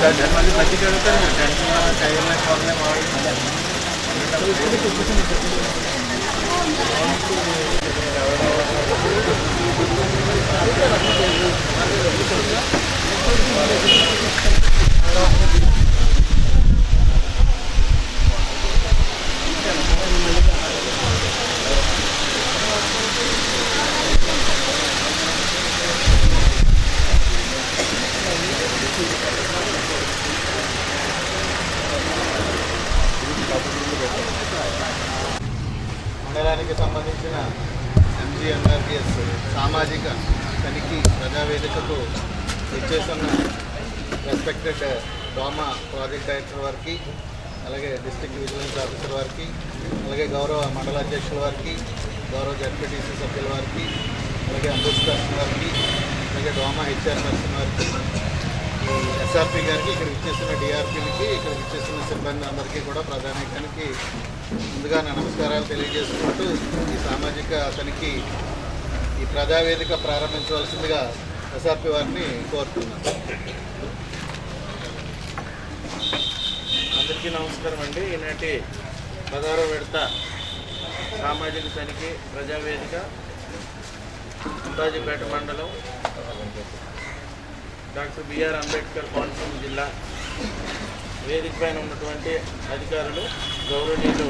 మళ్ళీ పచ్చి కడుగుతారు టైర్ల ప్రాబ్లం మండలానికి సంబంధించిన MGNRPS సామాజిక తనిఖీ ప్రజావేదికకు ఇచ్చేస్తున్న రెస్పెక్టెడ్ డోమా ప్రాజెక్ట్ డైరెక్టర్ వారికి, అలాగే డిస్ట్రిక్ట్ విజిలెన్స్ ఆఫీసర్ వారికి, అలాగే గౌరవ మండల అధ్యక్షుల వారికి, గౌరవ జడ్పీటీసీ సభ్యుల వారికి, అలాగే అంబుడ్స్ పర్సన్ వారికి, అలాగే డోమా HR పర్సన్ వారికి, SRP గారికి, ఇక్కడ ఇచ్చేసిన DRPలకి, ఇక్కడ ఇచ్చేసిన సిబ్బంది అందరికీ కూడా ప్రధానికానికి ముందుగా నా నమస్కారాలు తెలియజేసుకుంటూ ఈ సామాజిక తనిఖీ ఈ ప్రజావేదిక ప్రారంభించవలసిందిగా SRP వారిని కోరుతున్నాను. అందరికీ నమస్కారం అండి. ఈనాటి 16వ విడత సామాజిక తనిఖీ ప్రజావేదిక అంబాజీపేట మండలం డాక్టర్ బిఆర్ అంబేద్కర్ కోనసీమ జిల్లా వేదిక పైన ఉన్నటువంటి అధికారులు, గౌరవనీయులు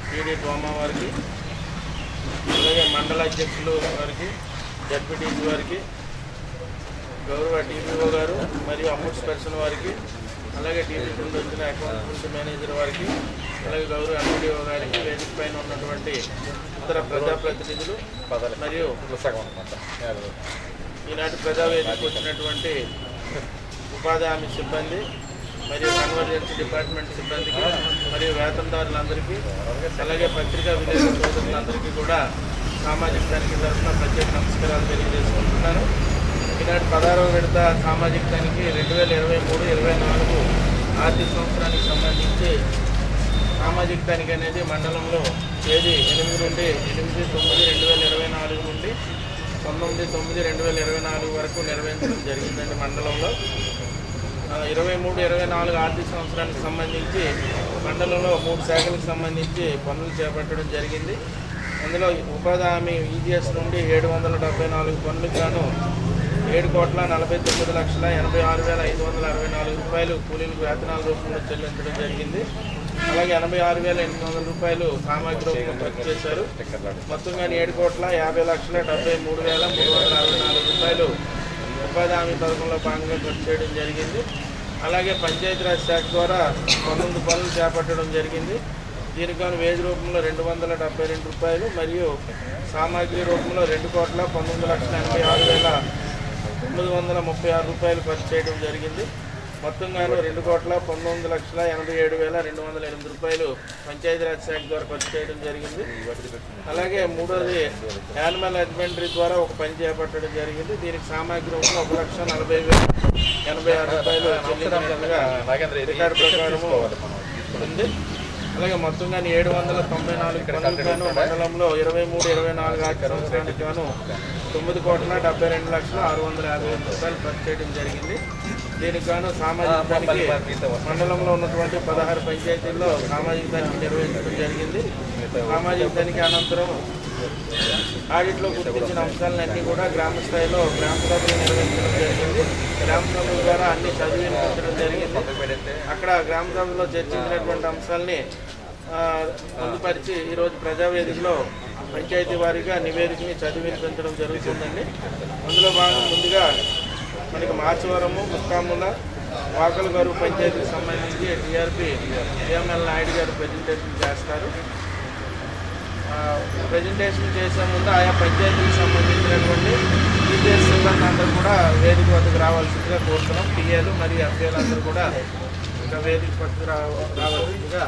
టీడీ డోమా వారికి, అలాగే మండల అధ్యక్షులు వారికి, జడ్పీటీసీ వారికి, గౌరవ DPO గారు మరియు అమౌంట్స్ పర్సన్ వారికి, అలాగే టీవీ నుండి వచ్చిన అకౌంటెంట్ మేనేజర్ వారికి, అలాగే గౌరవ MPDO గారికి, వేదిక పైన ఉన్నటువంటి ఇతర ప్రజాప్రతినిధులు మరియు ఈనాటి ప్రజావేదికకు వచ్చినటువంటి ఉపాధి హామీ సిబ్బంది మరియు కన్వర్జెన్సీ డిపార్ట్మెంట్ సిబ్బందికి మరియు వేతనదారులందరికీ, అలాగే పత్రికా విలేకరుల సోదరులందరికీ కూడా సామాజిక తనిఖీ తరఫున ప్రత్యేక నమస్కారాలు తెలియజేసుకుంటున్నాను. ఈనాటి 16వ విడత సామాజిక తనిఖీ 2023-24 ఆర్థిక సంవత్సరానికి సంబంధించి సామాజిక తనిఖీ అనేది మండలంలో తేదీ 8 నుండి 8/9/2024 నుండి 19/9/2024 వరకు నిర్వహించడం జరిగిందండి. మండలంలో 23-24 ఆర్థిక సంవత్సరానికి సంబంధించి మండలంలో 3 శాఖలకు సంబంధించి పనులు చేపట్టడం జరిగింది. అందులో ఉపాధి హామీ EGS నుండి 774 పనులకు గాను 7,49,86,86,564 రూపాయలు కూలీలకు వేతనాల రూపంలో చెల్లించడం జరిగింది. అలాగే 86,800 రూపాయలు సామాగ్రి రూపంలో ఖర్చు చేశారు. మొత్తంగా 7,50,73,364 రూపాయలు ఉపాధి హామీ పథకంలో భాగంగా ఖర్చు చేయడం జరిగింది. అలాగే పంచాయతీరాజ్ శాఖ ద్వారా 19 పనులు చేపట్టడం జరిగింది. దీనికి గాను వేజ్ రూపంలో 272 రూపాయలు మరియు సామాగ్రి రూపంలో 2,19,86,936 రూపాయలు ఖర్చు చేయడం జరిగింది. మొత్తంగాను 2,19,87,208 రూపాయలు పంచాయతీరాజ్ శాఖ ద్వారా ఖర్చు చేయడం జరిగింది. అలాగే మూడోది యానిమల్ హస్బెండరీ ద్వారా ఒక పని చేపట్టడం జరిగింది. దీనికి సామాగ్రి రూపంలో 1,40,086 రూపాయలు చెల్లించినట్లుగా రికార్డు ప్రకారము ఉంది. అలాగే మొత్తంగా 794 పనులకు గాను మండలంలో 23-24 ఆర్థిక సంవత్సరానికి గాను 9,72,650,000 రూపాయలు ఖర్చు చేయడం జరిగింది. దీనికి గాను సామాజిక తనిఖీ మండలంలో ఉన్నటువంటి 16 పంచాయతీల్లో సామాజిక తనిఖీ నిర్వహించడం జరిగింది. సామాజిక తనిఖీ అనంతరం ఆడిట్లో గుర్తించిన అంశాలన్నీ కూడా గ్రామ స్థాయిలో గ్రామ సభలు నిర్వహించడం జరిగింది. గ్రామ సభల ద్వారా అన్ని చదివించడం జరిగింది. అక్కడ గ్రామ సభలో చర్చించినటువంటి అంశాలని పొందుపరిచి ఈరోజు ప్రజావేదికలో పంచాయతీ వారీగా నివేదికని చదివించడం జరుగుతుందండి. అందులో భాగంగా ముందుగా మనకి మార్చవరము, ముక్కాముల, వాకల్ గారు పంచాయతీకి సంబంధించి DRP AML నాయుడు గారు ప్రజెంటేషన్ చేస్తారు. ప్రజెంటేషన్ చేసే ముందు ఆయా పంచాయతీకి సంబంధించినటువంటి EGS సిబ్బంది అందరూ కూడా వేదిక వద్దకు రావాల్సిందిగా కోరుతున్నాం. PAలు మరియు FAలు అందరూ కూడా ఇంకా వేదిక పక్కకు రావాల్సిందిగా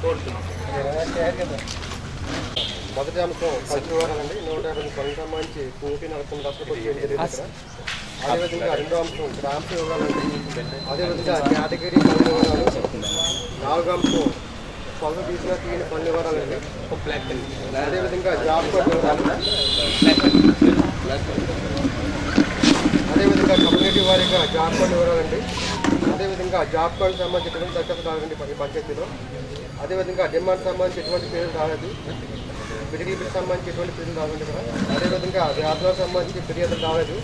కోరుతున్నాం. మొదటి అంశం పచ్చి వివరాలండి. 150 పనులకు సంబంధించి కోటి 40 లక్షలు జరిగింది. అదేవిధంగా రెండో అంశం గ్రామ వివరాలండి. అదేవిధంగా కేటగిరీ పనుల వివరాలు. 4వ అంశం పొగ తీసిన తీయని పనుల వివరాలండి. అదేవిధంగా జాబ్ కార్డు వివరాలు. అదేవిధంగా కమ్యూనిటీ వారీగా జాబ్ కార్డు వివరాలండి. అదేవిధంగా జాబ్ కార్డు సంబంధించి ఎటువంటి దరఖాస్తు రావాలండి ఈ పంచాయతీలో. అదేవిధంగా డిమాండ్ సంబంధించి ఎటువంటి పేరు రాలేదు. మెడికల్ బిల్ సంబంధించి ఎటువంటి పేర్లు రావండి ఇక్కడ. అదేవిధంగా వ్యాధులకు సంబంధించి ఫిర్యాదులు రాలేదు.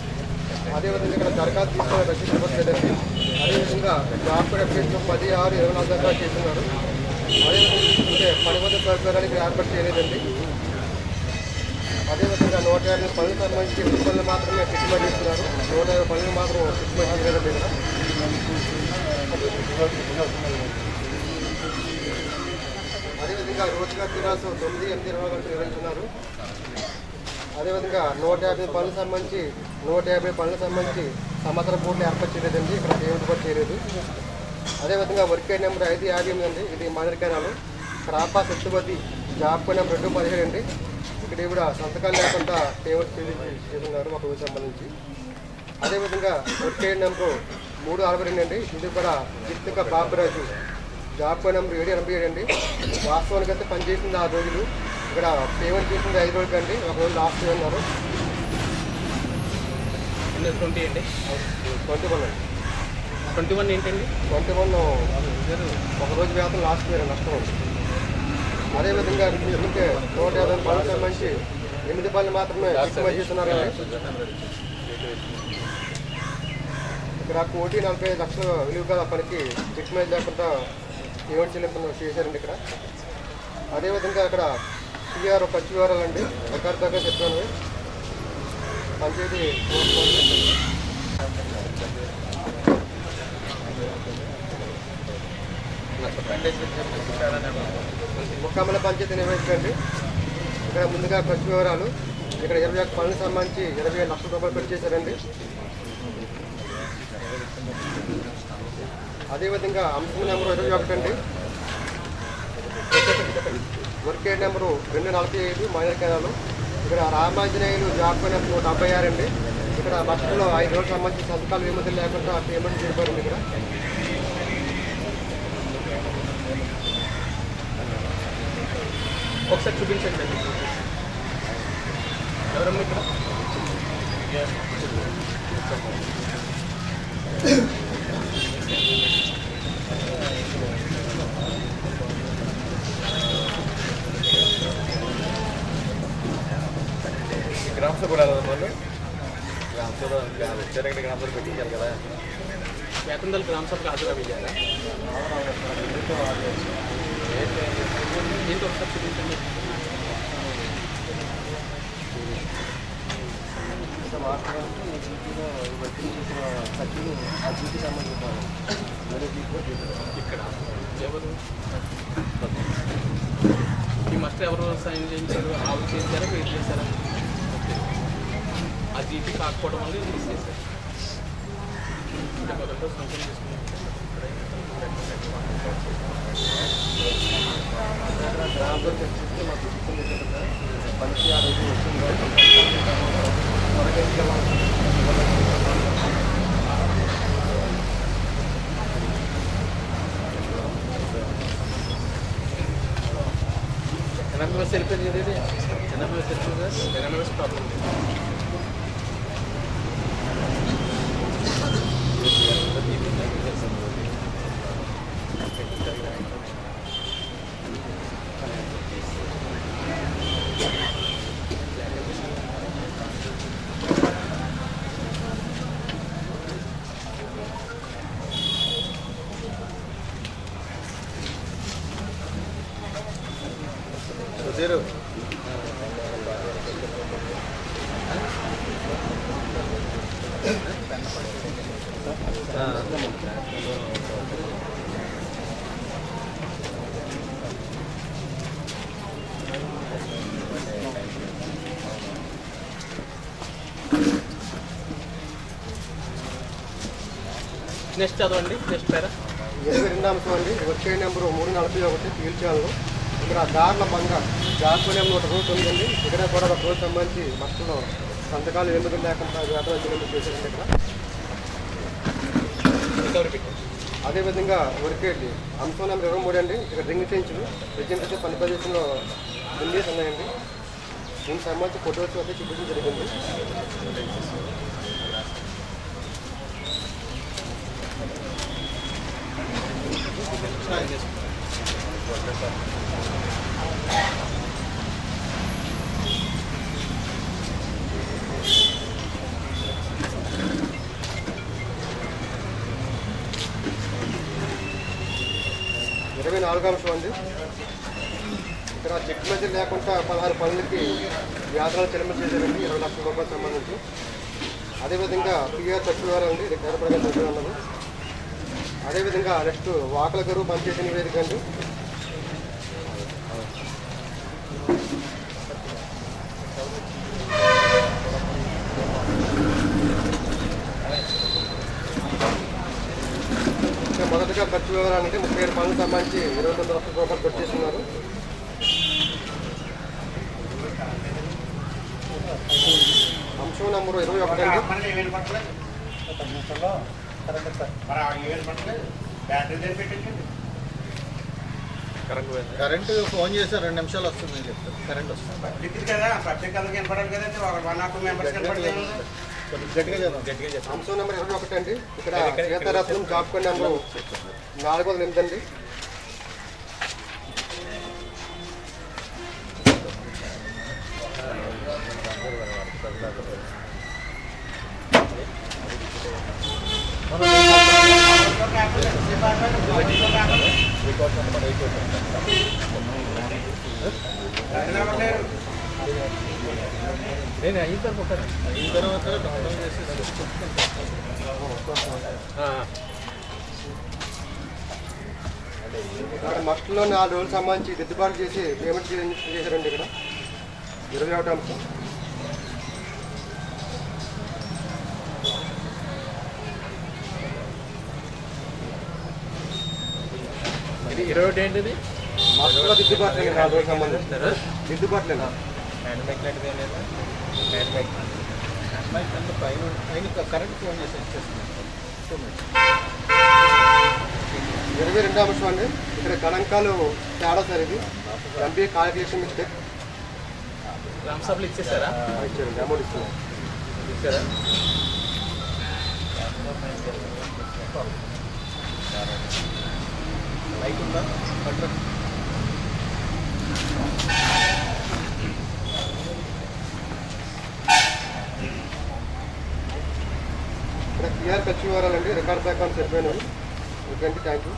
అదేవిధంగా ఇక్కడ దరఖాస్తు తీసుకునే రసీదు ఇవ్వట్లేదండి. అదేవిధంగా జాబ్ కార్డు అప్లికేషన్ 10/6/24 దాకా చేస్తున్నారు. అదేవిధంగా పనిబద్ధ సౌకర్యానికి ఏర్పాటు చేయలేదండి. అదేవిధంగా 150 పనులకు సంబంధించి 10 పనులు మాత్రమే ఫిట్మెంట్ చేస్తున్నారు. 150 పనులు మాత్రం ఫిట్మెంట్ చేయలేదండి ఇక్కడ. అదేవిధంగా రోజుగారు దినాసు 9/8/20 గంటలు నిర్వహిస్తున్నారు. అదేవిధంగా 150 పనులకు సంబంధించి సంవత్సరం పూర్తి ఏర్పాటు చేయలేదండి. ఇక్కడ పేమెంట్ కూడా చేయలేదు. అదేవిధంగా వర్క్ ఐడి నెంబర్ 558 అండి. ఇది మాదిరికాయనాలు క్రాపా శక్తిపతి జాబ్ కార్డు నెంబర్ 217 అండి. ఇక్కడ కూడా సంతకాలు లేకుండా పేమెంట్ చేస్తున్నారు ఒక రోజు సంబంధించి. అదేవిధంగా వర్క్ ఐడి నెంబర్ 362 అండి. ఇది కూడా జిత్తుక బాబురాజు జాబ్ కార్డు నెంబర్ 787 అండి. వాస్తవానికి అయితే పనిచేసింది 6 రోజులు. ఇక్కడ పేమెంట్ చేసింది 5 రోజులకి అండి. ఒక రోజు లాస్ట్ అన్నారు. 20 అండి. 21 అండి. 21 ఏంటండి? 21 ఒక రోజు వేతనం లాస్ట్ వేరే నష్టం ఉంది. అదేవిధంగా ఇంకే 150 పనులకు సంబంధించి 8 పనులు మాత్రమే ఫిట్మెంట్ చేస్తున్నారండి. ఇక్కడ 1,45 లక్షల విలువ గల పనికి ఫిట్మెంట్ లేకుండా పేమెంట్ చెల్లింపులు చేశారండి ఇక్కడ. అదేవిధంగా అక్కడ టీఆర్ పచ్చి వివరాలండి. ఎక్కడిదాకా చెప్తాను. పంచాయతీ ముక్కమ్మల పంచాయతీ నిర్వహించండి. ఇక్కడ ముందుగా ఖర్చు వివరాలు. ఇక్కడ 21 పనులకు సంబంధించి 27 లక్షల రూపాయలు ఖర్చు చేశారండి. అదేవిధంగా అంశం నెంబరు 21 అండి. Work ID number 245 minor canal. ఇక్కడ రామాంజనేయులు జాబ్ కార్డు నెంబర్ 176 అండి. ఇక్కడ బస్సులో 5 రోజులకు సంబంధించి సంతకాలు విమతులు లేకుండా పేమెంట్ చేయబడింది. ఇక్కడ ఒకసారి చూపించండి. ఎవరమ్మా ఇక్కడ? గ్రామ్స్ కూడా వాళ్ళు గ్రామ్స్లో వచ్చారంటే గ్రామ్స్లో పెట్టించాలి కదా. వేతనదల్ గ్రామ సభకు హాజరయ్యారా? ఏంటో ఒకసారి చూపించండి. ఇక్కడ ఎవరు ఈ మస్ట్ ఎవరు సైన్ చేయించారు? ఆవులు చేశారా, వెయిట్ చేశారా? ఓకే. ఆ జీపీ కాకపోవడం వల్ల తీసేసారు. అంటే మొదట్లో సంఖ్య తీసుకున్నారు. గ్రామంలో చర్చిస్తే మాకు పనికి 6 రోజులు వచ్చింది. ఎనభై వెళ్ళిపోయింది కదా. ఇది 80 వెళ్ళిపోయింది కదా. 80 ప్రాబ్లం లేదు. సుధీరు నెక్స్ట్ చదవండి. నెక్స్ట్ పేరా 22వ అంశం అండి. Work ID number 341 పీల్చాలను. ఇక్కడ దారుల బంగా జాబ్ నెంబర్ 109 అండి. ఇక్కడ కూడా ఒక రోజు సంబంధించి బస్సులో సంతకాలు ఏమిటి లేకుండా వేతన చెల్లింపు చేశారండి ఇక్కడ. అదేవిధంగా వర్క్ ఐడి అంశం నెంబర్ 23 అండి. ఇక్కడ రింగ్ టెన్షన్ ప్రజెంట్ పని ప్రదేశంలో బిల్లీస్ ఉన్నాయండి. దీనికి సంబంధించి ఫోటోస్ అయితే చూపించడం జరిగింది. ఇరవై 24వ అంశం అండి. ఇక్కడ చెక్ మెజర్ లేకుండా 16 పనులకి వ్యాధులను చెల్లింపు చేశారండి 20 లక్షల రూపాయలకు సంబంధించి. అదేవిధంగా పిఆర్ సచివాలయం అండి, ఇది కేంద్ర ప్రభుత్వం అన్నది. అదేవిధంగా నెక్స్ట్ వాకల గరువు పంచాయతీ నివేదిక అండి. మొదటగా ఖర్చు వివరాలంటే 37 పనులకు సంబంధించి 29 లక్షల రూపాయలు ఖర్చు చేస్తున్నారు. అంశం నెంబరు 21 అండి. కరెంటు ఫోన్ చేసి 2 నిమిషాలు వస్తుందని చెప్తారు. కరెంట్ వస్తుంది. అంశం నెంబర్ 21 అండి. ఇక్కడ సీతారత్నం జాబ్ కార్డ్ నెంబరు 408 అండి. నేను అయిన తర్వాత డౌన్లోడ్ చేసి ఇక్కడ మస్ట్లో 4 రోజులకు సంబంధించి దిద్దుబాటు చేసి పేమెంట్ చేశారండి. ఇక్కడ 21 అంశం. ఇది 21 ఏంటిది? మస్ట్లో దిద్దుబాటు 4 రోజులకు సంబంధించి దిద్దుబాట్లేనా పైన కరెంట్ ఫోన్ చేసి ఇచ్చేస్తున్నాను. 22వ అంశం అండి. ఇక్కడ గణాంకాలు తేడా సార్. ఇది ఎంపీ కాలిక్యులేషన్ మిస్టేక్. గ్రామ సభలు ఇచ్చేసారా? ఇచ్చారండి, అమౌంట్ ఇచ్చారు. ఇచ్చారా? లైట్ ఉందా? ఇక్కడ పిఆర్ ఖర్చు వివరాలండి. రికార్డ్ అకౌంట్ చెప్పాను. ఓకే అండి, థ్యాంక్ యూ.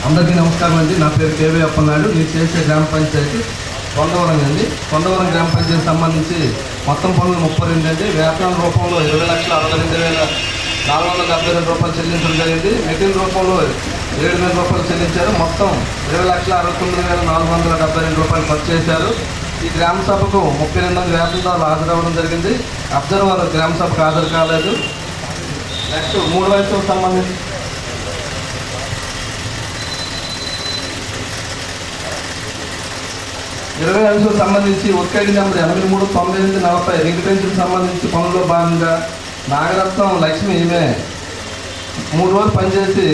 అందరికీ నమస్కారం అండి. నా పేరు కేవీ అప్పన్నాడు. నేను చేసే గ్రామ పంచాయతీ కొండవరం అండి. కొండవరం గ్రామ పంచాయతీ సంబంధించి మొత్తం పనులు 32 అండి. వేతనాల రూపంలో 20,62,472 రూపాయలు చెల్లించడం జరిగింది. మెటీరియల్ రూపంలో 7,000 రూపాయలు చెల్లించారు. మొత్తం 20,69,472 రూపాయలు ఖర్చు చేశారు. ఈ గ్రామ సభకు 32 మంది వేతనదారులు హాజరవ్వడం జరిగింది. అబ్జర్వర్ గ్రామ సభకు హాజరు కాలేదు. నెక్స్ట్ 3 వయసులకు సంబంధించి 20 అంశాలకు సంబంధించి work ID number 839840 ring pension సంబంధించి పనుల్లో భాగంగా నాగరత్నం లక్ష్మి ఈమె 3 రోజులు పనిచేసి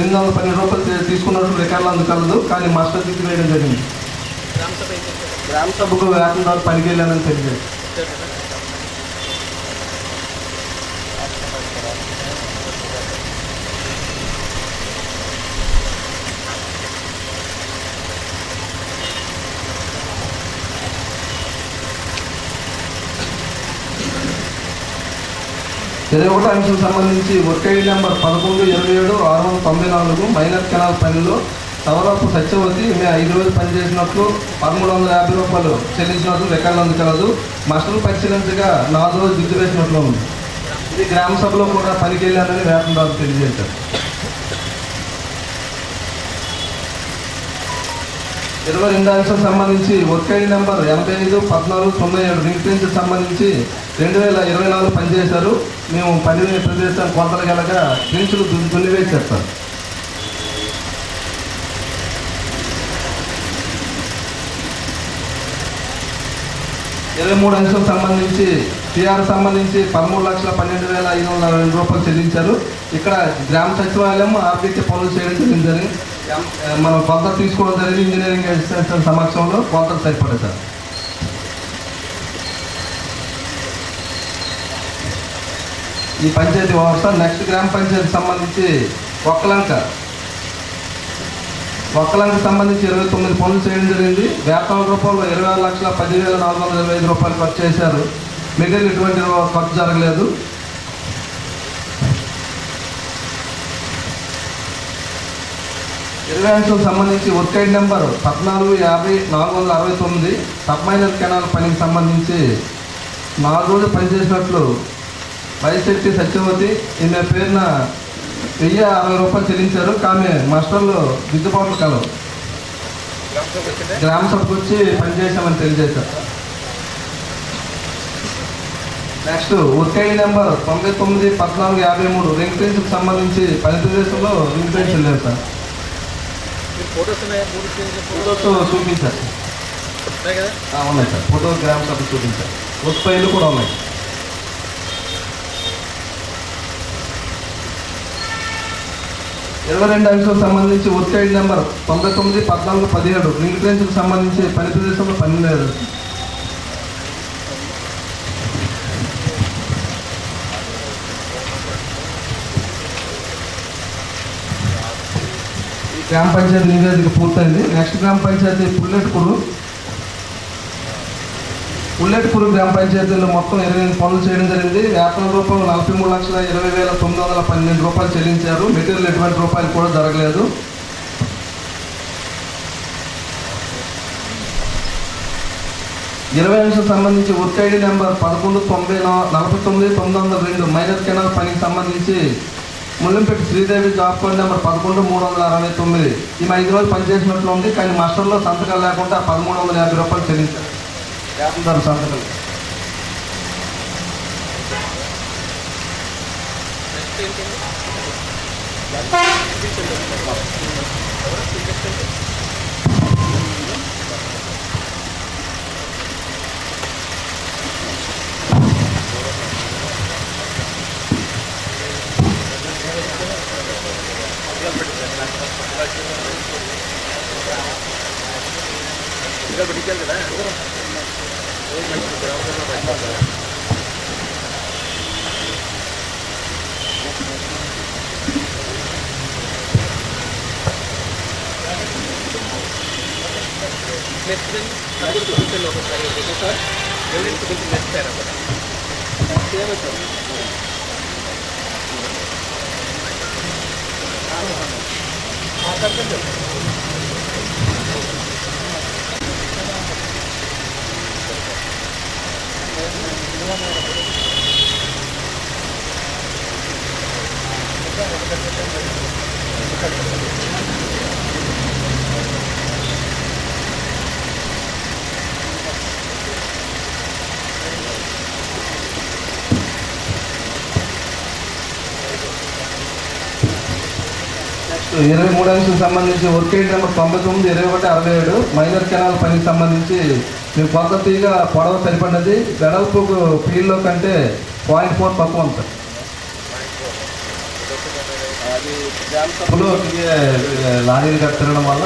812 రూపాయలు తీసుకున్నట్టు రికార్డులు అందుకలదు. కానీ మాస్టర్ దిక్కు వేయడం జరిగింది. గ్రామ సభకు వేతనదారు పనికి వెళ్ళానని తెలియదు. ఇరవై ఒకటో అంశం సంబంధించి work ID number 1127-694 minor canal పనిలో సవరపు సత్యవతి ఈమె 5 రోజులు పనిచేసినట్లు 1350 రూపాయలు చెల్లించినట్లు రికార్డులు అందుకలదు. మాస్టర్లు పరిశీలించగా 4 రోజులు దిద్దు వేసినట్లు ఉంది. ఇది గ్రామ సభలో కూడా పనికి వెళ్ళానని వేతనదారులు తెలియజేశారు. 22 అంశం సంబంధించి work ID number 851407 ring pension సంబంధించి 2024 పనిచేశారు. మేము పని ప్రదేశాన్ని కొలతలు కలక ట్రెంచులు దున్నివేశారు సార్. 23 అంశాలకు సంబంధించి టీఆర్ సంబంధించి 13,12,542 రూపాయలు చెల్లించారు. ఇక్కడ గ్రామ సచివాలయం ఆర్బీకే పనులు చేయడం జరిగిందని మనం కొలతలు తీసుకోవడం జరిగింది. ఇంజనీరింగ్ అసిస్టెంట్ సమక్షంలో కొలతలు సరిపడాయి సార్. ఈ పంచాయతీ వ్యవస్థ. నెక్స్ట్ గ్రామ పంచాయతీ సంబంధించి ఒక్కలంక సంబంధించి 29 పనులు చేయడం జరిగింది. వేతనాల రూపంలో 26,10,425 రూపాయలు ఖర్చు చేశారు. మిగిలిన ఎటువంటి ఖర్చు జరగలేదు. అంశాలకు సంబంధించి వర్క్ ఐడి నెంబర్ 14,50,469 సబ్మైనర్ కెనాల్ పనికి సంబంధించి 4 రోజులు పనిచేసినట్లు వైశెట్టి సత్యవతి ఈమె పేరున 1,060 రూపాయలు చెల్లించారు. కానీ మాస్టర్లు దిద్దుబాట్లు కలవు. గ్రామ సభకు వచ్చి పనిచేసామని తెలియజేశారు. Next work ID number 99,14,53 ring ట్రెంచ్కి సంబంధించి పని ప్రదేశంలో రింగ్ ట్రెంచ్ లేదు సార్. ఫోటోస్ చూపించారు. ఉన్నాయి సార్. ఫోటో గ్రామ సభకు చూపించారు. వర్క్ ఫైళ్ళు కూడా ఉన్నాయి. 22 అంశాలకు సంబంధించి వర్క్ ఐడి నెంబర్ 99,14,17 రింగ్ ట్రెంచ్కి సంబంధించి పని ప్రదేశంలో పని లేదు. ఈ గ్రామ పంచాయతీ నివేదిక పూర్తయింది. నెక్స్ట్ గ్రామ పంచాయతీ పుల్లెట్కూరు గ్రామ పంచాయతీలో మొత్తం 28 పనులు చేయడం జరిగింది. వేతన రూపంలో 43,20,912 రూపాయలు చెల్లించారు. మెటీరియల్ ఎటువంటి రూపాయలు కూడా జరగలేదు. అంశాలకు సంబంధించి work ID number 11,49,902 minor canal పనికి సంబంధించి Mullampeta Sridevi job card number 11,369 ఈమె 5 రోజులు పనిచేసినట్లు ఉంది. కానీ మాస్టర్లో సంతకాలు లేకుండా 1,350 రూపాయలు చెల్లించారు. సంతకాలు. నెక్స్ట్ 23 అంశాలకు సంబంధించి work ID number 99,21,67 minor canal పనికి సంబంధించి మేము పద్ధతిగా పొడవ సరిపడినది. వెడల్పు ఫీల్డ్లో కంటే 0.4 తక్కువ ఉంది సార్. లారీలు కట్టడం వల్ల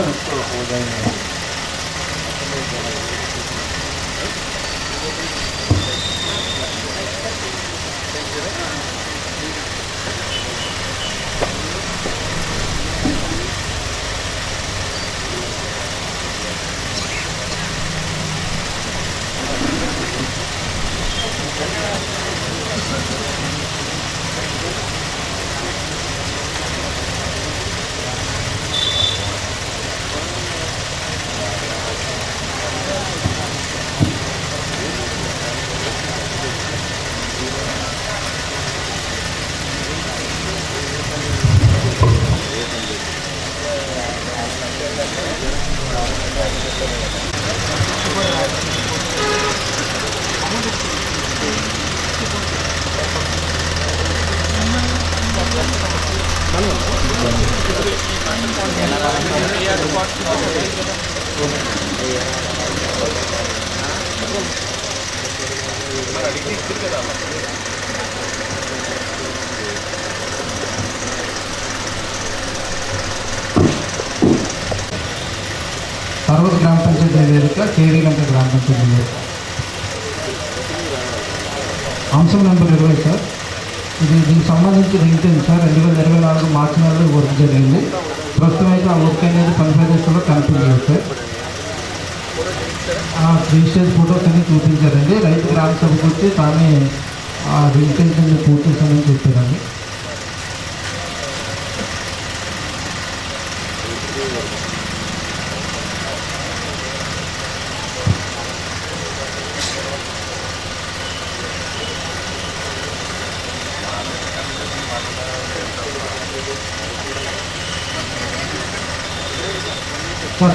సర్వత గ్రామ పంచాయతీ నివేదిక కేవీలంక గ్రామ పంచాయతీ నివేదిక. అంశం నెంబర్ 20 సార్. దీనికి సంబంధించి లింక్డ్ సార్ 2024 మార్చి నెలలో వర్క్ జరిగింది. ప్రస్తుతం అయితే ఆ వర్క్ అనేది పని ప్రదేశంలో కనిపించలేదు సార్. రిజిస్టర్ ఫోటోస్ అన్ని చూపించారండి. రైతు గ్రామ సభకు వచ్చి తానే ఆ రిజిస్ట్రేషన్ పూర్తి చేశామని చెప్పారండి.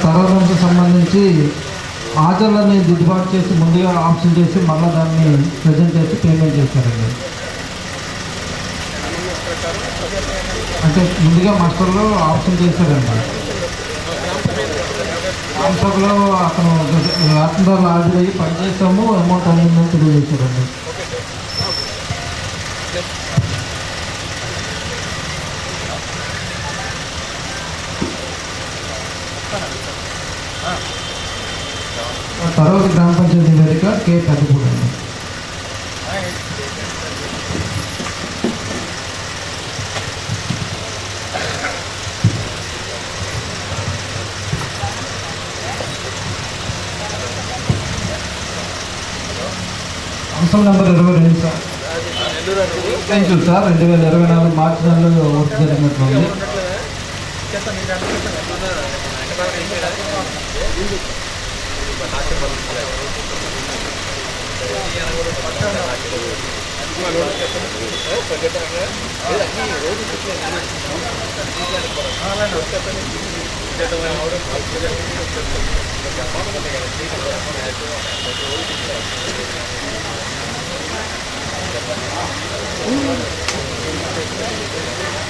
సర్వరంకు సంబంధించి ఆచరణని దిద్దుబాటు చేసి ముందుగా ఆప్షన్ చేసి మళ్ళీ దాన్ని ప్రజెంట్ చేసి పేమెంట్ చేశారండి. అంటే ముందుగా మాస్టర్లో ఆప్షన్ చేశారండి. ఆప్షన్లో అతను వేతనదారులు హాజరయ్యి పనిచేస్తాము అమౌంట్ అయిందని తెలియజేశారండి. తర్వాత గ్రామ పంచాయతీ నివేదిక కే పెద్దపూడి అండి. అంశం నెంబర్ 22 సార్. సార్ 2024 మార్చి నెలలో వర్క్ జరిగినట్లుంది.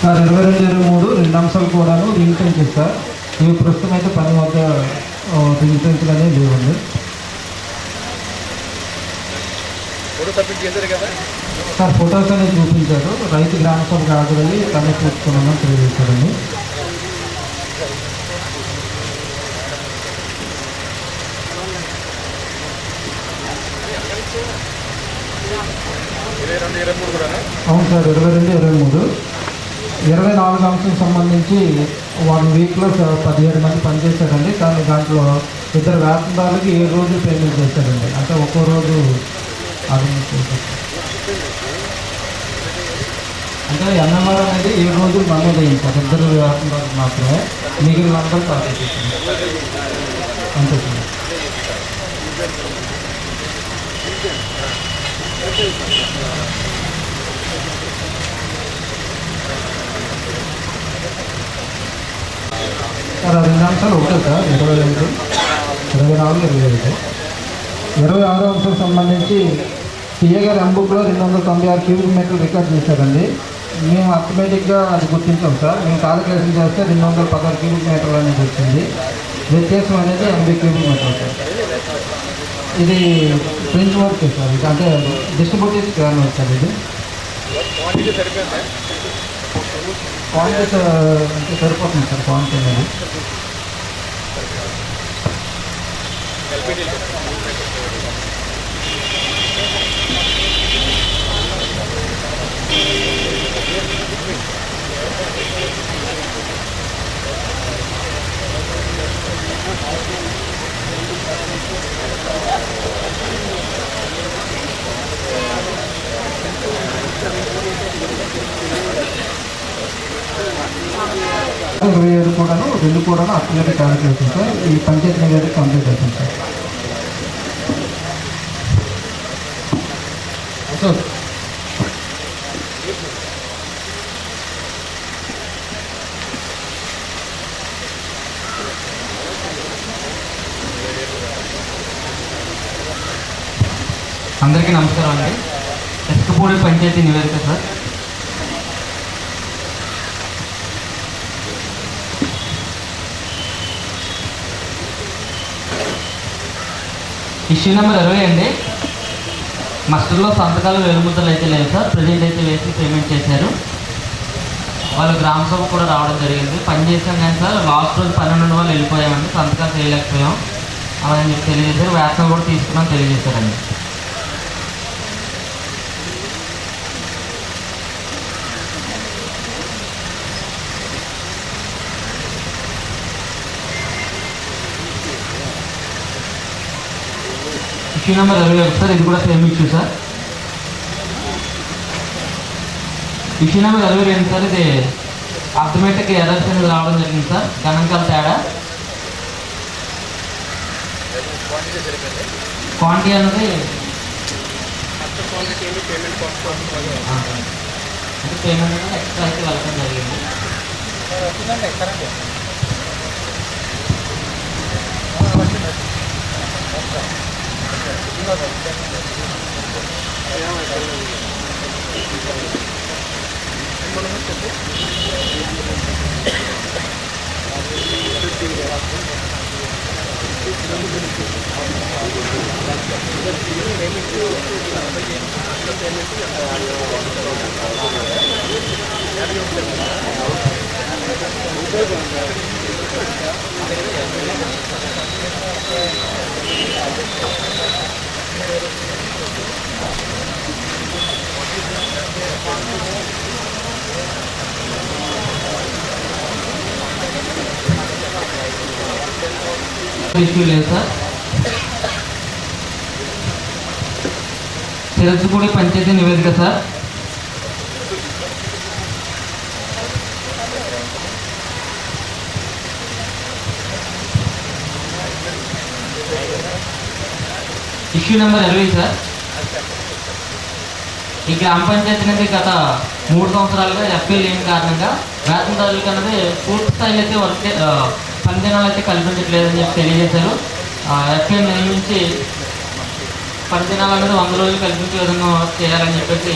సార్ 22-23 2 అంశాలు కూడాను రిజిస్ట్రేషన్ సార్. ఇవి ప్రస్తుతం అయితే పని వద్ద రిజిస్ట్రేషన్ అనేది లేవండి. సార్ ఫొటోస్ అనేది చూపించారు. రైతు గ్రామ సభకు హాజరయ్యి తనే చూసుకున్నామని తెలియజేశారండి. అవును సార్ 22-23 24 అంశం సంబంధించి 1 వీక్లో 17 మంది పనిచేశారండి. కానీ దాంట్లో 2 వేతనదారులకి 7 రోజులు పేమెంట్ చేశారండి. అంటే ఒక్కో రోజు అంటే ఎన్ఎంఆర్ అనేది 7 రోజులు నమోదయ్యింది సార్. 2 వేతనదారులు మాత్రమే, మిగిలిన అందరూ టార్గెట్ అంతే సార్. సార్ 2 అంశాలు ఒకటే సార్. 22, 24, 25. 26 అంశం సంబంధించి పిఏ గారి ఎంబుక్లో 296 క్యూబిక్ మీటర్లు రికార్డ్ చేశారండి. మేము ఆటోమేటిక్గా అది గుర్తించాం సార్. మేము కాలిక్యులేషన్ చేస్తే 216 క్యూబిక్ మీటర్లు అనేది వచ్చింది. వ్యత్యాసం అనేది 80 క్యూబిక్ మీటర్లు సార్. ఇది ప్రింట్ వర్క్ సార్. ఇది అంటే డిస్ట్రిబ్యూటెడ్ స్కాన్ సార్. ఇది క్వాంటిటీ అంటే సరిపోతుంది సార్. క్వాంటిటీ అనేది కూడాను 2 కూడాను అప్డేట్ కాలిక్యులేషన్ సార్. ఈ పంచాయతీ నివేదిక కంప్లీట్ అవుతుంది సార్. సార్ అందరికీ నమస్కారం అండి. ఎస్కపూడి పంచాయతీ నివేదిక సార్. ఇష్యూ నెంబర్ 20 అండి. మస్టర్లో సంతకాలు వేలుముద్రలు అయితే లేవు సార్. ప్రజెంట్ అయితే వేసి పేమెంట్ చేశారు. వాళ్ళు గ్రామ సభ కూడా రావడం జరిగింది. పని చేసాం కానీ సార్ లాస్ట్ రోజు 12 వాళ్ళు వెళ్ళిపోయామండి. సంతకాలు చేయలేకపోయాం అలాగని చెప్పి తెలియజేశారు. వేతనం కూడా తీసుకున్నాం తెలియజేశారండి. Issue number 21 sir. ఇది కూడా same issue sir. Issue number 22 sir. ఇది ఆటోమేటిక్ ఎర్రర్స్ అనేది రావడం జరిగింది సార్. గణాంకాల తేడా క్వాంటిటీ అనేది పేమెంట్ అనేది ఎక్స్ట్రా అయితే వెళ్ళడం జరిగింది. ఇష్యూ లేదు సార్. సిరస్పూడి పంచాయతీ నివేదిక సార్. Issue number 20 sir. ఈ గ్రామ పంచాయతీ అనేది గత 3 సంవత్సరాలుగా ఎఫ్ఏ లేని కారణంగా వేతనదారులకు అన్నది పూర్తి స్థాయిలో అయితే వర్క్ పని దినాలు అయితే కల్పించట్లేదని చెప్పి తెలియజేశారు. ఎఫ్ఏ నియమించి పని దినాలు అనేది 100 రోజులు కల్పించే విధంగా చేయాలని చెప్పేసి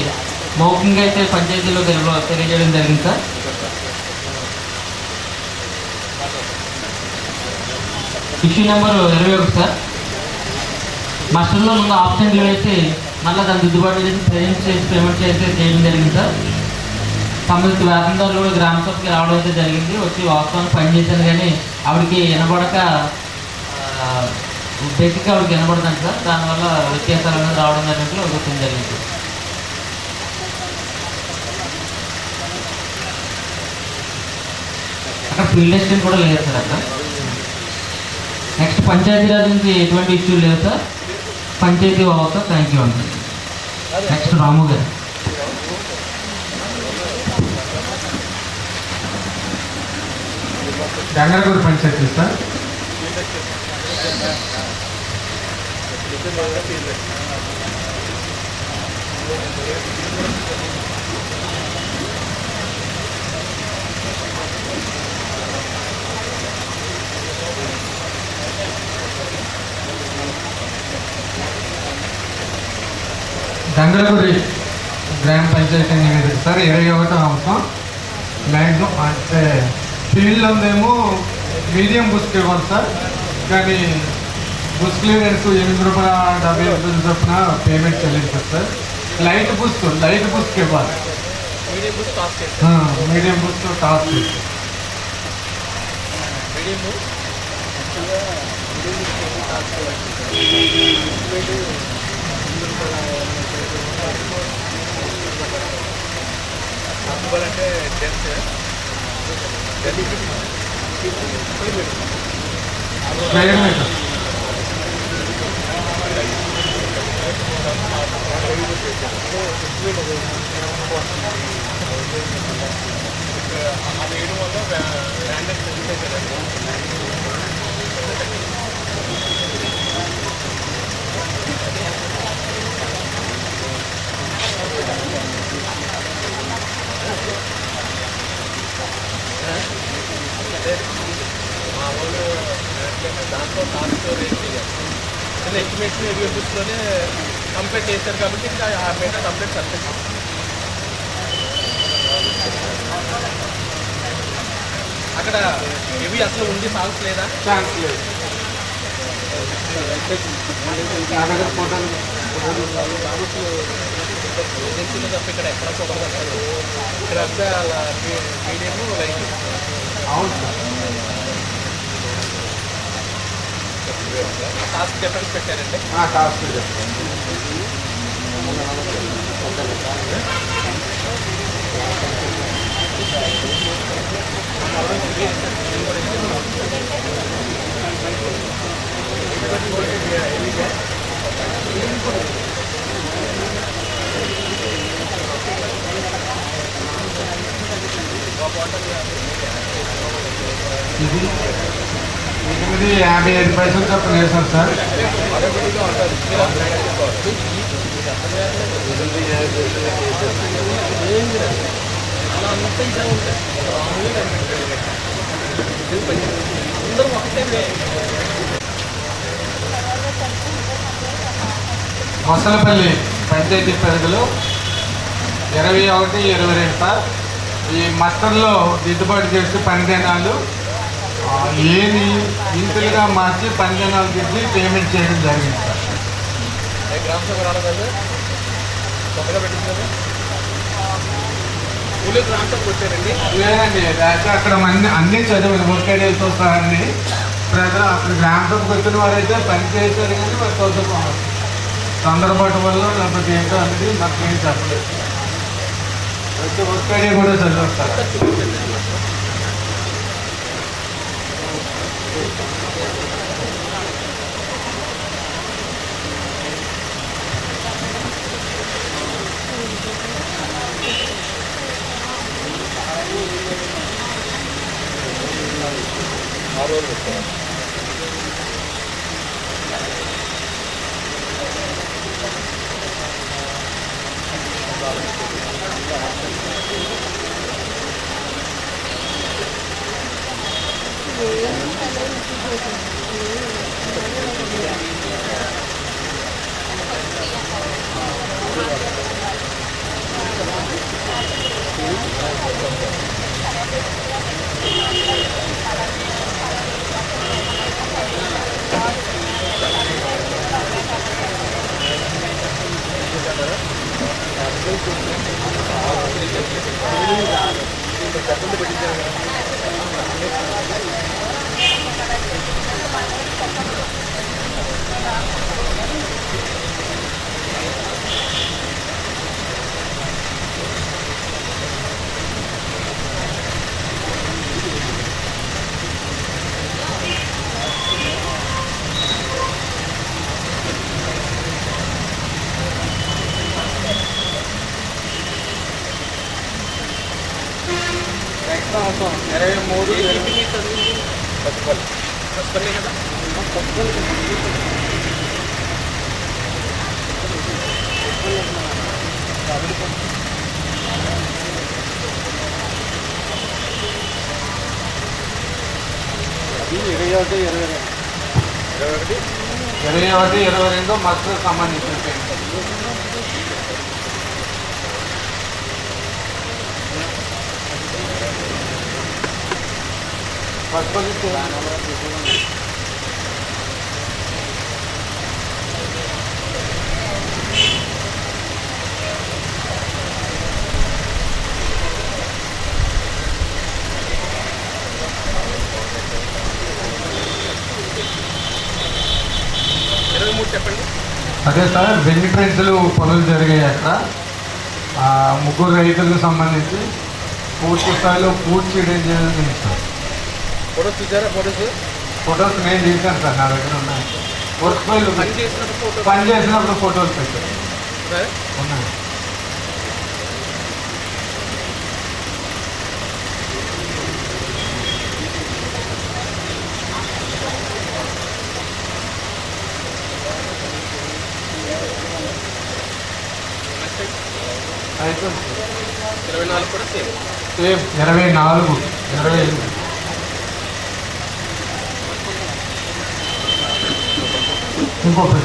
మౌఖికంగా అయితే పంచాయతీలో తెలియజేయడం జరిగింది సార్. Issue number 21 sir. మాస్టర్లో ముందు ఆప్షన్లు వేసి మళ్ళీ దాన్ని దిద్దుబాటు చేసి ప్రజెంట్ చేసి పేమెంట్ చేసి చేయడం జరిగింది సార్. సంబంధిత వేతనదారులు కూడా గ్రామ సభకి రావడం అయితే జరిగింది. వచ్చి వాస్తవాన్ని పనిచేశాను కానీ ఆవిడకి వినబడక బేసిక్గా ఆవిడకి వినబడతాను సార్. దానివల్ల వ్యత్యాసాలు అనేది రావడం జరిగినట్లు గుర్తించడం జరిగింది. అక్కడ ఫీల్డ్ అసిస్టెంట్ కూడా లేదు సార్. అక్కడ నెక్స్ట్ పంచాయతీరాజ్ నుంచి ఎటువంటి ఇష్యూ లేదు sir. Panchayat Babu sir. Thank you అండి. నెక్స్ట్ రాము గారు. గంగరగూరు పంచాయతీ సార్. గంగరగూరి గ్రామ పంచాయతీ నివేదిక సార్. 21వ అంశం. ల్యాండ్ అంటే ఫీల్డ్ ఉందేమో మీడియం బుస్క్ ఇవ్వాలి సార్. కానీ బుస్ క్లియరెన్స్ ₹8.70 చొప్పున పేమెంట్ చెల్లించారు సార్. లైట్ బుస్క్ ఇవ్వాలి. మీడియం బుస్క్ టాస్క్ అంటే అది వేయడం వల్ల బ్రాండెడ్ మా వాళ్ళు దాంట్లో టాస్క్ రేట్ చేయాలి. ఎస్టిమేషన్ ఏరియా బుక్స్లోనే కంప్లీట్ చేశారు కాబట్టి ఇంకా ఆ మీద కంప్లీట్ సక్సెస్. అక్కడ ఇవి అసలు ఉంది ఛాన్స్ లేదా? ఛాన్స్ లేదు. ఇక్కడ ఎక్కడ ఇక్కడ అంతా మీడియం లైట్. అవును సార్. కాస్ట్ డిఫరెన్స్ పెట్టారండి. కాస్ట్ ఇది 855 పైసలు చొప్పున వేశారు సార్. మొసలపల్లి పంచాయతీ పరిధిలో 21, 22 సార్. ఈ మస్టర్లో దిద్దుబాటు చేసి 10 దినాలు ఏది ఇంతులుగా మార్చి 10 దినాలు తెచ్చి పేమెంట్ చేయడం జరిగింది సార్. గ్రామ సభ రాలేదు కొత్తగా పెట్టించారు. ఊళ్ళో గ్రామ సభకు వచ్చారండి. లేదండి, అక్కడ అన్నీ చదివారు ఒక్కడేతో సహా అన్ని ప్రజలు అక్కడ గ్రామ సభకు వచ్చిన వారైతే పని చేశారు కానీ మరి చదువుకోవాలి తొందరపాటు వల్ల లేకపోతే ఏంటో అనేది నాకు ఏం చెప్పలేదు. అయితే ఒక్కడే కూడా చదివిస్తారు. ఇరవై 22 మస్టర్ సంబంధించిన అదే సార్. వెండి ట్రెంచ్లు పనులు జరిగాయి అక్కడ. 3 రైతులకు సంబంధించి పూర్తి స్థాయిలో పూర్తి చేయడం జరిగింది సార్. ఫోటోస్ చూసారా? ఫొటోస్ నేను తీసాను సార్, నా దగ్గర ఉన్నాయి. వర్క్ ఫైల్ పని చేసినప్పుడు ఫోటోలు పెట్టారు ఉన్నాయి. అయిపోయింది 24 కూడా సేమ్. 24, 25. ఇంకొకటి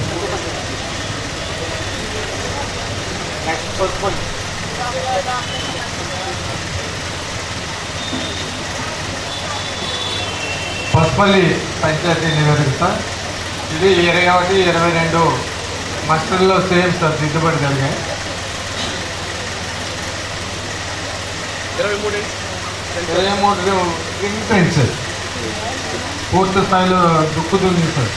పసుపల్లి పంచాయతీ నివేదిక సార్. ఇది 21, 22 మస్టర్లో సేమ్ సార్ దిద్దుబాటు కలిగాయి. 23 రింగ్ పెన్స్ పూర్తి స్థాయిలో దుక్కుతుంది సార్.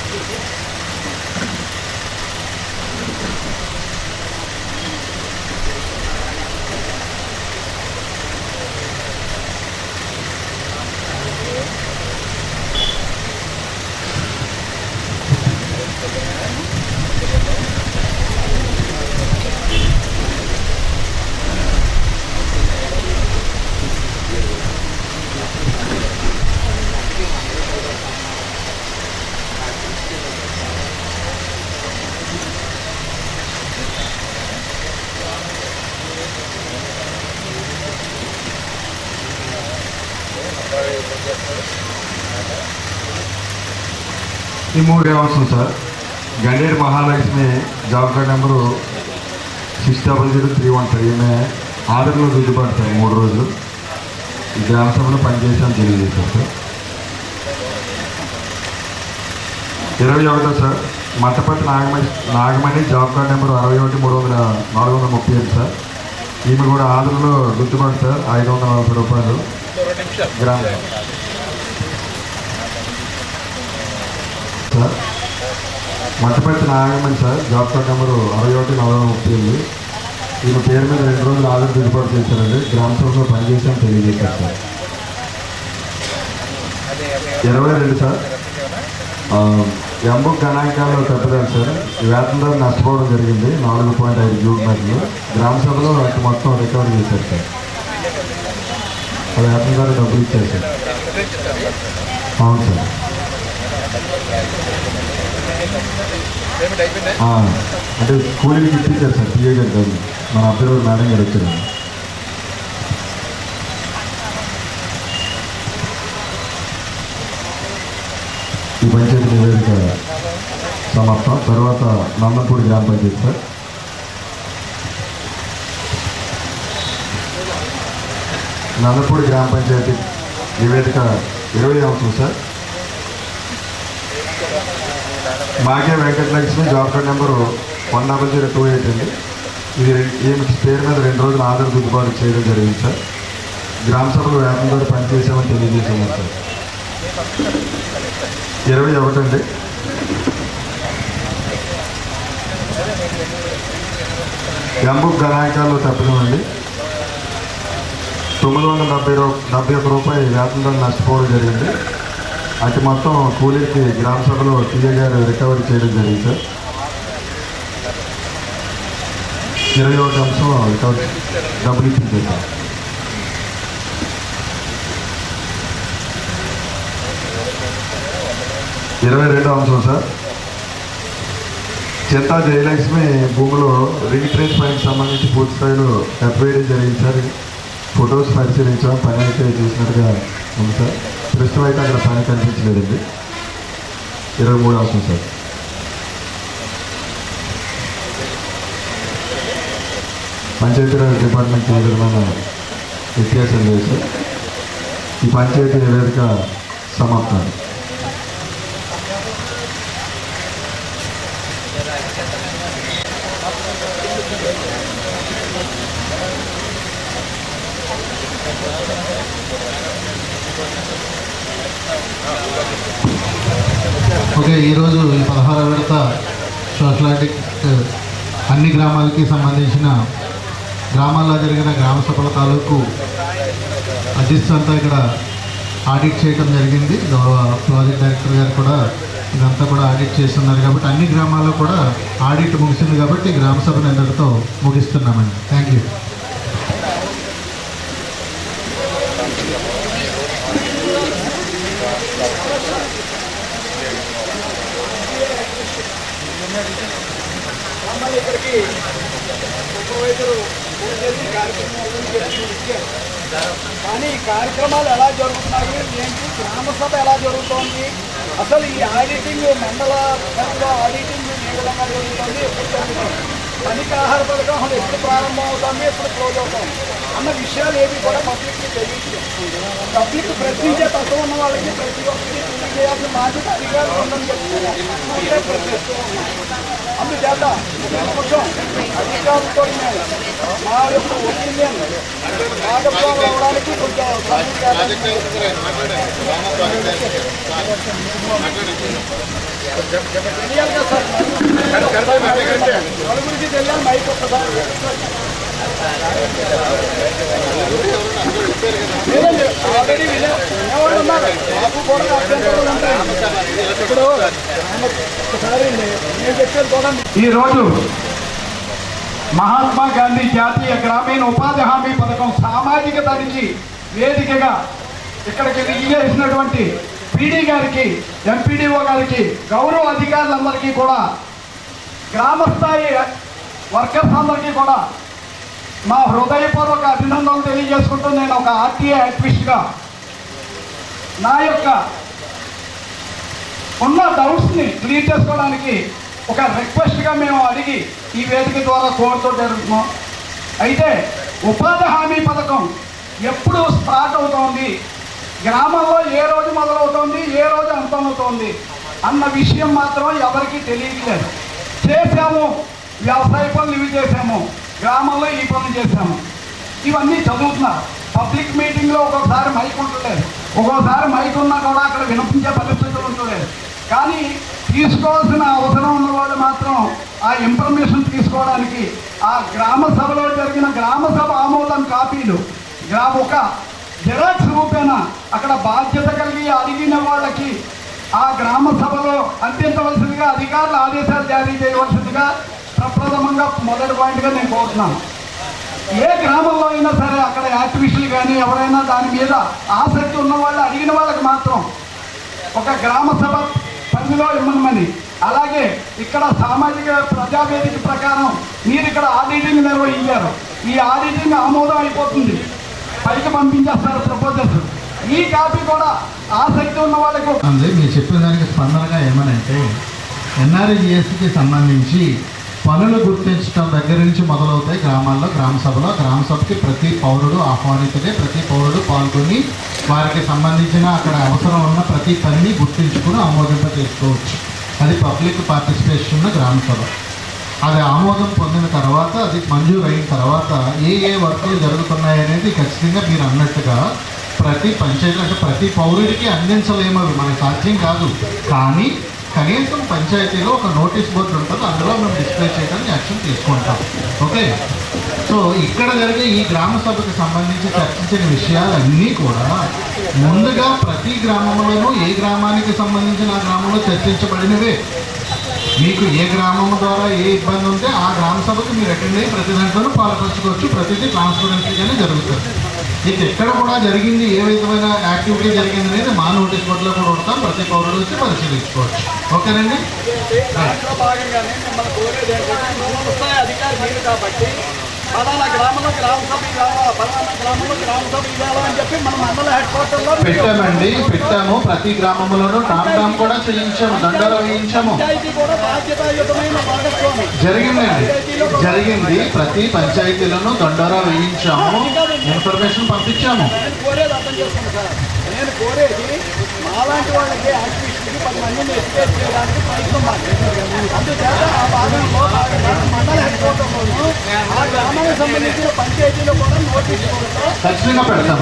ఈ 3 అవసరం sir. Ganderu Mahalakshmi job card number 600315 ఈమె ఆర్డర్లో దిద్దుబాటు సార్. 3 రోజులు ఈ గ్రామ సభలో పనిచేసాను తెలియజేశారు sir. 21 sir. Mattapatti Nagamani job card number 61 sir. ఈమె కూడా ఆర్డర్లో దిద్దుబాటు సార్. 540 రూపాయలు గ్రామ sir. Mattapatti Nagamani sir job card number 61 ఈమె పేరు మీద 2 రోజులు ఆర్డర్ దిద్దుబాటు చేశారండి. గ్రామ సభలో పనిచేసాను తెలియజేశారు సార్. 22 సార్. ఎంబుక్ గణాంకాల్లో తప్పలేదు సార్. ఈ వేతనదారు నష్టపోవడం జరిగింది 4.5 క్యూబ్ మీటర్లు. గ్రామ సభలో అటు మొత్తం రికవరీ చేశారు సార్. ఆ వేతనదారు డబ్బులు ఇచ్చారు సార్. అవును సార్. అంటే కూలీకి ఇప్పించారు సార్. పిఏ గారు కాదు, మన అబ్బాయి మేడం గారు వచ్చారు. ఈ పంచాయతీ నివేదిక సమాప్తం. తర్వాత నందపూడి గ్రామ పంచాయతీ సార్. నందపూడి గ్రామ పంచాయతీ నివేదిక 20 అవసరం సార్. మాకే వెంకటలక్ష్మి జాబ్ కార్డ్ నెంబరు 10028 అండి. ఇది ఈమె పేరు మీద 2 రోజులు ఆధార్ దిద్దుబాటు చేయడం జరిగింది సార్. గ్రామ సభలో వేతనదారు పనిచేసామని తెలియజేసాము సార్. 21 అండి. ఎంబుక్ గణాంకాల్లో తప్పదండి. 971 రూపాయలు వేతనదారు నష్టపోవడం జరిగింది. అటు మొత్తం కూలీకి గ్రామ సభలో టీఏ గారు రికవరీ చేయడం జరిగింది సార్. 21 అంశం రికవరీ డబ్బులు ఇచ్చింది సార్. 22 అంశం సార్. చింతా జయలక్ష్మి భూమిలో రింగ్ ట్రేస్ పైకి సంబంధించి పూర్తి స్థాయిలో ఎఫ్ఐడి జరిగింది సార్. ఫొటోస్ పరిశీలించాం, పని అయితే చేసినట్టుగా ఉంది సార్. ప్రస్తుతం అయితే అక్కడ పని కనిపించలేదండి. 23 అవసరం సార్. పంచాయతీరాజ్ డిపార్ట్మెంట్ ఏ విధమైన వ్యత్యాసం లేదు సార్. ఈ పంచాయతీ నివేదిక సమాప్తం. ఓకే, ఈరోజు ఈ 16వ విడత సోషల్ ఆడిట్ అన్ని గ్రామాలకి సంబంధించిన గ్రామాల్లో జరిగిన గ్రామ సభల తాలూకు అధ్యక్షులు అంతా ఇక్కడ ఆడిట్ చేయడం జరిగింది. గౌరవ ప్రాజెక్ట్ డైరెక్టర్ గారు కూడా ఇదంతా కూడా ఆడిట్ చేస్తున్నారు. కాబట్టి అన్ని గ్రామాల్లో కూడా ఆడిట్ ముగిసింది. కాబట్టి గ్రామ సభను అందరితో ముగిస్తున్నామండి. Thank you. ఇక్కడికి సూపర్వైజరు కానీ ఈ కార్యక్రమాలు ఎలా జరుగుతున్నాయి, ఏంటి, గ్రామ సభ ఎలా జరుగుతోంది, అసలు ఈ ఆడిటింగ్ మండల ఆడిటింగ్ ఏ విధంగా జరుగుతుంది, ఎప్పుడు జరుగుతుంది, తనిఖీ ఆహార పథకం ఎప్పుడు ప్రారంభం అవుతుంది, ఎప్పుడు క్లోజ్ అవుతుంది అన్న విషయాలు ఏవి కూడా పబ్లిక్కి తెలియదు. పబ్లిక్ ప్రశ్నించే తత్వం ఉన్న వాళ్ళకి ప్రతి ఒక్కరికి తెలియజేయాల్సిన బాధ్యత అధికారులు ఉందని చెప్తున్నారు. అందుచేత కొంచెం అధికారులతో మా యొక్క ఒపీనియన్ భాగస్వాములు అవడానికి కొంచెం ప్రాజెక్ట్ తెలియాలి కదా సార్. నలుగురికి తెలియాలి మైక్ ఒక్కసారి. లేదండి, ఆల్రెడీ వినేవాళ్ళు ఉన్నారు. మాకు కూడా అభ్యంతరాలు ఉంటాయి. ఇప్పుడు ఒకసారి నేను చెప్పేది చూడండి. ఈరోజు మహాత్మా గాంధీ జాతీయ గ్రామీణ ఉపాధి హామీ పథకం సామాజిక తనిఖీ వేదికగా ఇక్కడికి విచ్చేసినటువంటి పీడీ గారికి, ఎంపీడీఓ గారికి, గౌరవ అధికారులందరికీ కూడా, గ్రామ స్థాయి వర్కర్స్ అందరికీ కూడా మా హృదయపూర్వక అభినందనలు తెలియజేసుకుంటూ నేను ఒక ఆర్టీఏ యాక్టివిస్ట్గా నా యొక్క ఉన్న డౌట్స్ని క్లియర్ చేసుకోవడానికి ఒక రిక్వెస్ట్గా మేము అడిగి ఈ వేదిక ద్వారా కోరుతూ జరుగుతున్నాం. అయితే ఉపాధి హామీ పథకం ఎప్పుడు స్టార్ట్ అవుతోంది, గ్రామంలో ఏ రోజు మొదలవుతోంది, ఏ రోజు అంతమవుతోంది అన్న విషయం మాత్రం ఎవరికీ తెలియట్లేదు. చేసాము, వ్యవసాయ పనులు ఇవి చేసాము, గ్రామంలో ఈ పనులు చేసాము, ఇవన్నీ చదువుతున్నారు. పబ్లిక్ మీటింగ్లో ఒక్కొక్కసారి మైక్ ఉండలేదు, ఒక్కోసారి మైక్ ఉన్నా కూడా అక్కడ వినిపించే పరిస్థితులు ఉండలేదు. కానీ తీసుకోవాల్సిన అవసరం ఉన్న వాళ్ళు మాత్రం ఆ ఇన్ఫర్మేషన్ తీసుకోవడానికి ఆ గ్రామ సభలో జరిగిన గ్రామ సభ ఆమోదం కాపీలు ఒక జిరాక్స్ రూపేణా అక్కడ బాధ్యత కలిగి అడిగిన వాళ్ళకి ఆ గ్రామ సభలో అందించవలసిందిగా అధికారుల ఆదేశాలు జారీ చేయవలసిందిగా ప్రప్రథమంగా మొదటి పాయింట్గా నేను కోరుతున్నాను. ఏ గ్రామంలో అయినా సరే అక్కడ యాక్టివిస్టులు కానీ ఎవరైనా దాని మీద ఆసక్తి ఉన్న వాళ్ళు అడిగిన వాళ్ళకి మాత్రం ఒక గ్రామ సభ పరిధిలో ఇవ్వమని, అలాగే ఇక్కడ సామాజిక ప్రజావేదిక ప్రకారం మీరు ఇక్కడ ఆడిటింగ్ నిర్వహించారు, ఈ ఆడిటింగ్ ఆమోదం అయిపోతుంది, పైకి పంపించేస్తారు ప్రపోజల్స్. ఈ కాపీ కూడా ఆసక్తి ఉన్న వాళ్ళకి మీరు చెప్పిన దానికి స్పందనగా ఏమనంటే, ఎన్ఆర్ఈజిఎస్కి సంబంధించి పనులు గుర్తించడం దగ్గర నుంచి మొదలవుతాయి గ్రామాల్లో. గ్రామ సభకి ప్రతి పౌరుడు ఆహ్వానితుడే, ప్రతి పౌరుడు పాల్గొని వారికి సంబంధించిన అక్కడ అవసరం ఉన్న ప్రతి పనిని గుర్తించుకుని ఆమోదింప చేసుకోవచ్చు. అది పబ్లిక్ పార్టిసిపేషన్ ఉన్న గ్రామ సభ. అది ఆమోదం పొందిన తర్వాత, అది మంజూరు అయిన తర్వాత ఏ వర్కులు జరుగుతున్నాయి అనేది ఖచ్చితంగా మీరు అన్నట్టుగా ప్రతి పంచాయతీ, అంటే ప్రతి పౌరుడికి అందించలేము, అవి మనకు సాధ్యం కాదు. కానీ కనీసం పంచాయతీలో ఒక నోటీస్ బోర్డు ఉంటుంది, అందులో మేము డిస్ప్లే చేయడానికి యాక్షన్ తీసుకుంటాం. ఓకే, సో ఇక్కడ జరిగే ఈ గ్రామ సభకు సంబంధించి చర్చించిన విషయాలన్నీ కూడా ముందుగా ప్రతి గ్రామంలోనూ ఏ గ్రామానికి సంబంధించిన ఆ గ్రామంలో చర్చించబడినవే. మీకు ఏ గ్రామం ద్వారా ఏ ఇబ్బంది ఉంటే ఆ గ్రామ సభకు మీరు అటెండ్ అయ్యి ప్రతి దాంట్లోనూ పాల్పంచుకోవచ్చు. ప్రతిదీ ట్రాన్స్పరెన్సీగానే జరుగుతుంది. ఇక ఎక్కడ కూడా జరిగింది, ఏ విధమైన యాక్టివిటీ జరిగింది అనేది మా నోటీస్ బోర్డులో కూడా ఉంటాం, ప్రతి పౌరుడు వచ్చి పరిశీలించుకోవచ్చు. ఓకేనండి. దాంట్లో భాగంగానే మిమ్మల్ని కోరేది ఏంటంటే, మండల స్థాయి అధికారి మీరు కాబట్టి ఫలానా గ్రామంలో గ్రామ సభ ఇవ్వాలా, ఫలానా గ్రామంలో గ్రామ సభ ఇవ్వాలా అని చెప్పి మన మండల హెడ్ క్వార్టర్లో పెట్టాము. ప్రతి గ్రామంలోనూ టామ్ కూడా చేయించాము, దండలు వేయించాము. పంచాయతీ కూడా బాధ్యతాయుతమైన భాగస్వామి జరిగింది. ప్రతి పంచాయతీలోనూ దండోరా వేయించాము, ఇన్ఫర్మేషన్ పంపించాము. నేను కోరేది అర్థం చేసుకోండి సార్. నేను కోరేది మాలాంటి వాళ్ళకి యాక్టివిస్ట్కి 10 మందిని ఎడ్యుకేట్ చేయడానికి ప్రయత్నం మాకు. అందుచేత ఆ భాగంలో మండల హెడ్ క్వార్టర్లోనూ ఆ గ్రామానికి సంబంధించిన పంచాయతీలో కూడా నోటీస్ ఖచ్చితంగా పెడతాం.